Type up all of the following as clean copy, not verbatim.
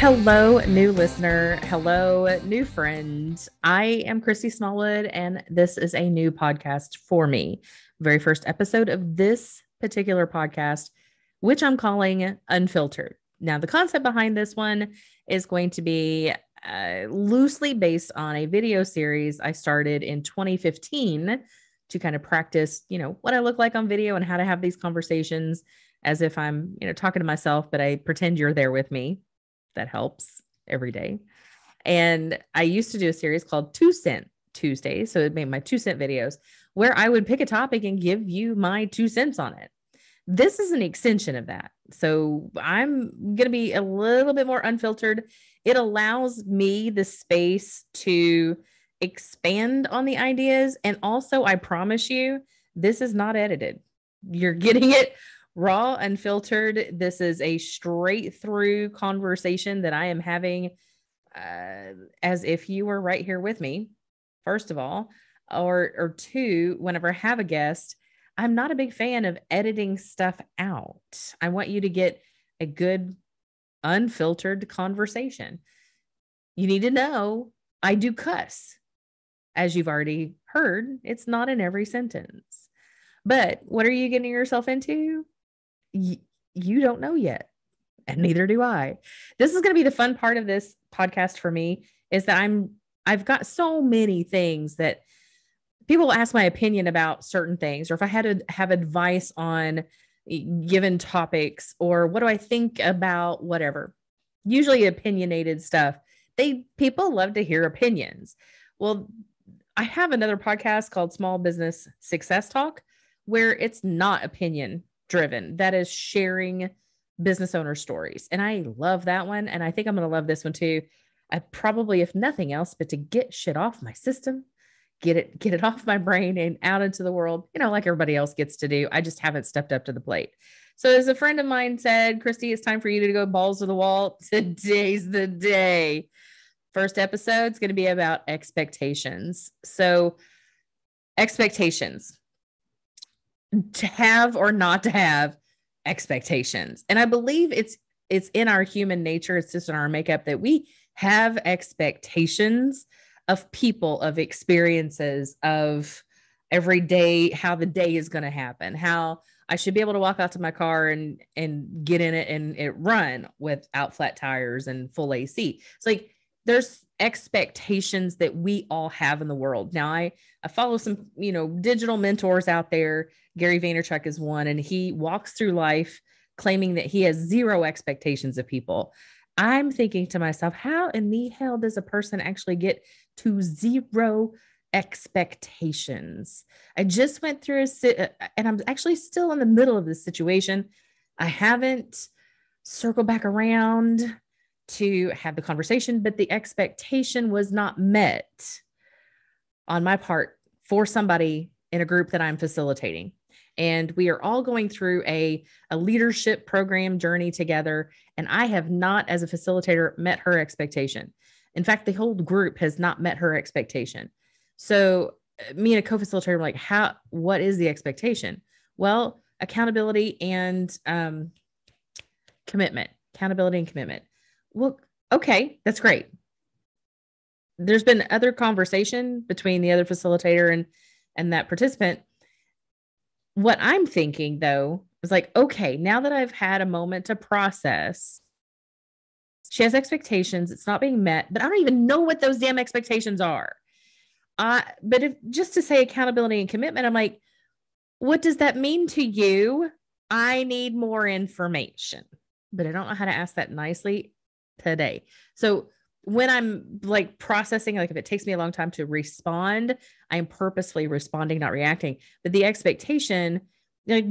Hello, new listener. Hello, new friend. I am Christy Smallwood, and this is a new podcast for me. Very first episode of this particular podcast, which I'm calling Unfiltered. Now, the concept behind this one is going to be loosely based on a video series I started in 2015 to kind of practice, what I look like on video and how to have these conversations as if I'm, talking to myself, but I pretend you're there with me. That helps every day. And I used to do a series called 2 Cent Tuesdays. So it made my 2 cent videos where I would pick a topic and give you my 2 cents on it. This is an extension of that. So I'm going to be a little bit more unfiltered. It allows me the space to expand on the ideas. And also, I promise you, this is not edited. You're getting it raw, unfiltered. This is a straight through conversation that I am having as if you were right here with me, first of all, or two, whenever I have a guest, I'm not a big fan of editing stuff out. I want you to get a good, unfiltered conversation. You need to know I do cuss. As you've already heard, it's not in every sentence. But what are you getting yourself into? You don't know yet, and neither do I. This is going to be the fun part of this podcast for me, is that I've got so many things that people ask my opinion about certain things, or if I had to have advice on given topics, or what do I think about whatever, usually opinionated stuff. People love to hear opinions. Well, I have another podcast called Small Business Success Talk, where it's not opinion driven. That is sharing business owner stories. And I love that one. And I think I'm going to love this one too. I probably, if nothing else, but to get shit off my system, get it off my brain and out into the world, like everybody else gets to do. I just haven't stepped up to the plate. So as a friend of mine said, Christy, it's time for you to go balls to the wall. Today's the day. First episode is going to be about expectations. So expectations. To have or not to have expectations. And I believe it's in our human nature. It's just in our makeup that we have expectations of people, of experiences, of every day, how the day is going to happen, how I should be able to walk out to my car and get in it and it run without flat tires and full AC. It's like there's expectations that we all have in the world. Now I follow some, digital mentors out there. Gary Vaynerchuk is one, and he walks through life claiming that he has zero expectations of people. I'm thinking to myself, how in the hell does a person actually get to zero expectations? I just went through and I'm actually still in the middle of this situation. I haven't circled back around to have the conversation, but the expectation was not met on my part for somebody in a group that I'm facilitating. And we are all going through a leadership program journey together. And I have not, as a facilitator, met her expectation. In fact, the whole group has not met her expectation. So me and a co-facilitator were like, what is the expectation? Well, accountability and commitment. Accountability and commitment. Well, okay, that's great. There's been other conversation between the other facilitator and that participant. What I'm thinking, though, is like, okay, now that I've had a moment to process, she has expectations. It's not being met, but I don't even know what those damn expectations are. But if just to say accountability and commitment, I'm like, what does that mean to you? I need more information, but I don't know how to ask that nicely today. So when I'm like processing, like if it takes me a long time to respond, I'm purposefully responding, not reacting. But the expectation, like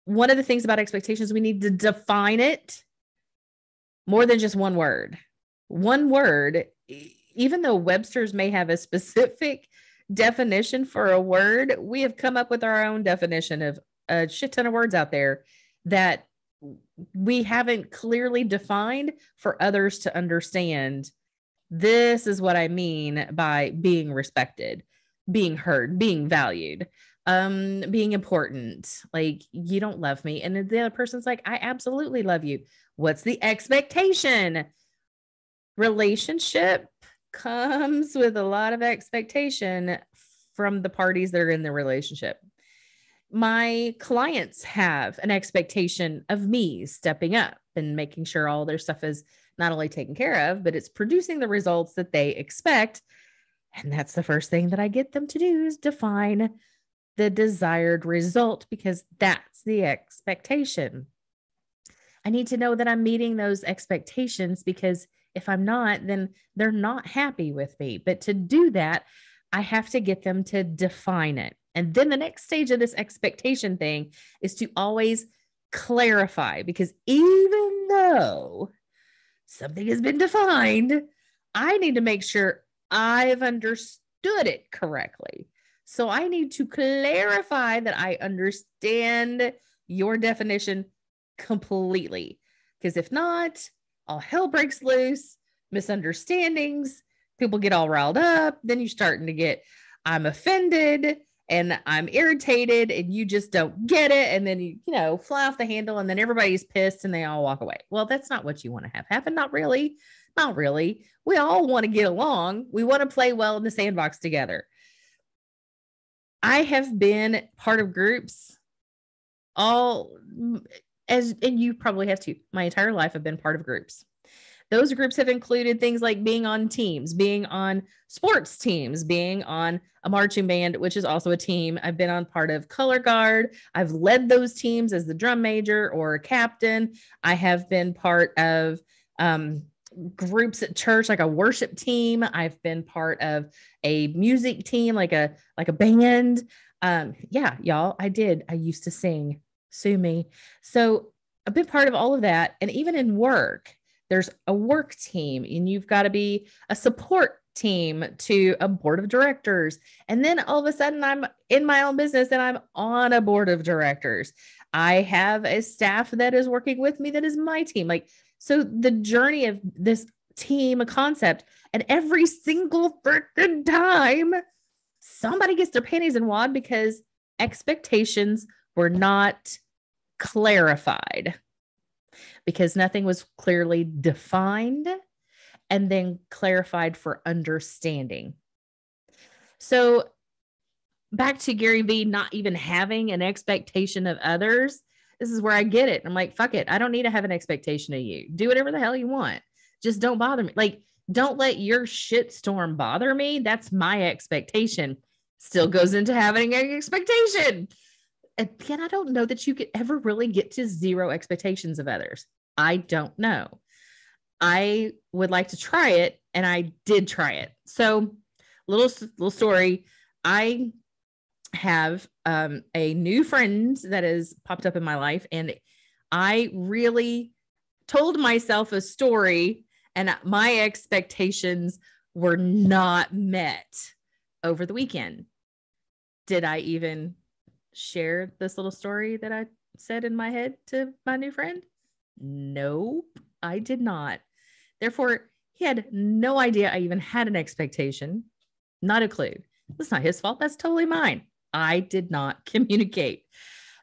one of the things about expectations, we need to define it more than just one word. One word, even though Webster's may have a specific definition for a word, we have come up with our own definition of a shit ton of words out there that we haven't clearly defined for others to understand. This is what I mean by being respected, being heard, being valued, being important. Like, you don't love me. And the other person's like, I absolutely love you. What's the expectation? Relationship comes with a lot of expectation from the parties that are in the relationship. My clients have an expectation of me stepping up and making sure all their stuff is not only taken care of, but it's producing the results that they expect. And that's the first thing that I get them to do is define the desired result, because that's the expectation. I need to know that I'm meeting those expectations, because if I'm not, then they're not happy with me. But to do that, I have to get them to define it. And then the next stage of this expectation thing is to always clarify, because even though something has been defined, I need to make sure I've understood it correctly. So I need to clarify that I understand your definition completely. Because if not, all hell breaks loose, misunderstandings, people get all riled up. Then you're starting to get, I'm offended and I'm irritated and you just don't get it. And then you fly off the handle and then everybody's pissed and they all walk away. Well, that's not what you want to have happen. Not really. Not really. We all want to get along. We want to play well in the sandbox together. I have been part of groups and you probably have too. My entire life I've been part of groups. Those groups have included things like being on teams, being on sports teams, being on a marching band, which is also a team. I've been on part of color guard. I've led those teams as the drum major or a captain. I have been part of groups at church, like a worship team. I've been part of a music team, like a band. Yeah, y'all, I used to sing. Sue me. So I've been part of all of that. And even in work, there's a work team and you've got to be a support team to a board of directors. And then all of a sudden I'm in my own business and I'm on a board of directors. I have a staff that is working with me that is my team. Like, so the journey of this team concept, and every single freaking time somebody gets their panties in wad because expectations were not clarified, because nothing was clearly defined and then clarified for understanding. So back to Gary Vee not even having an expectation of others. This is where I get it. I'm like, fuck it. I don't need to have an expectation of you. Do whatever the hell you want. Just don't bother me. Like, don't let your shitstorm bother me. That's my expectation. Still goes into having an expectation. Again, I don't know that you could ever really get to zero expectations of others. I don't know. I would like to try it, and I did try it. So, little story. I have a new friend that has popped up in my life, and I really told myself a story, and my expectations were not met over the weekend. Did I even share this little story that I said in my head to my new friend? Nope, I did not. Therefore, he had no idea I even had an expectation. Not a clue. That's not his fault. That's totally mine. I did not communicate.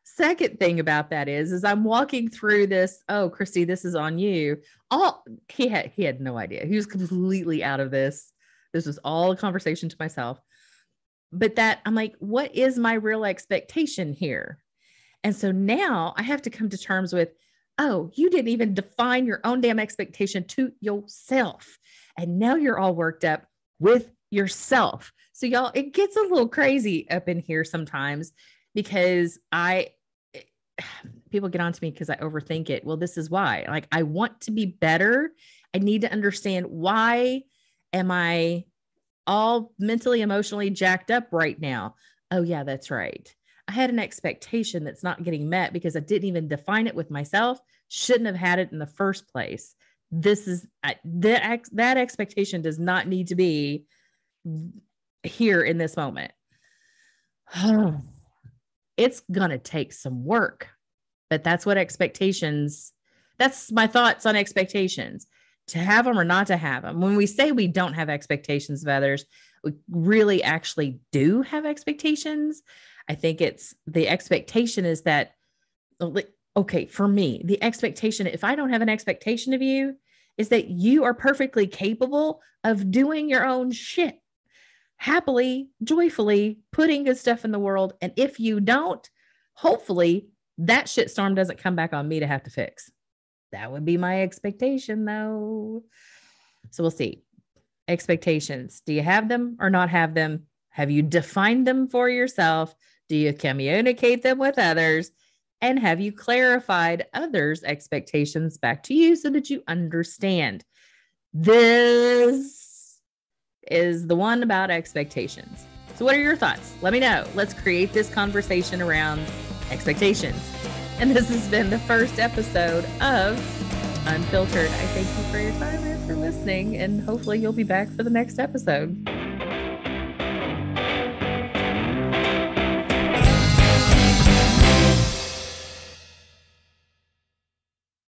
Second thing about that is I'm walking through this. Oh, Christy, this is on you. He had no idea. He was completely out of this. This was all a conversation to myself. But that I'm like, what is my real expectation here? And so now I have to come to terms with, oh, you didn't even define your own damn expectation to yourself. And now you're all worked up with yourself. So y'all, it gets a little crazy up in here sometimes because people get on to me because I overthink it. Well, this is why. Like, I want to be better. I need to understand, why am I all mentally, emotionally jacked up right now? Oh yeah, that's right. I had an expectation that's not getting met because I didn't even define it with myself. Shouldn't have had it in the first place. That expectation does not need to be here in this moment. It's going to take some work, but that's what that's my thoughts on expectations, to have them or not to have them. When we say we don't have expectations of others, we really actually do have expectations. I think the expectation is that, okay, for me, the expectation, if I don't have an expectation of you, is that you are perfectly capable of doing your own shit, happily, joyfully putting good stuff in the world. And if you don't, hopefully that shitstorm doesn't come back on me to have to fix. That would be my expectation, though. So we'll see. Expectations. Do you have them or not have them? Have you defined them for yourself? Do you communicate them with others? And have you clarified others' expectations back to you so that you understand? This is the one about expectations. So what are your thoughts? Let me know. Let's create this conversation around expectations. And this has been the first episode of Unfiltered. I thank you for your time and for listening, and hopefully you'll be back for the next episode.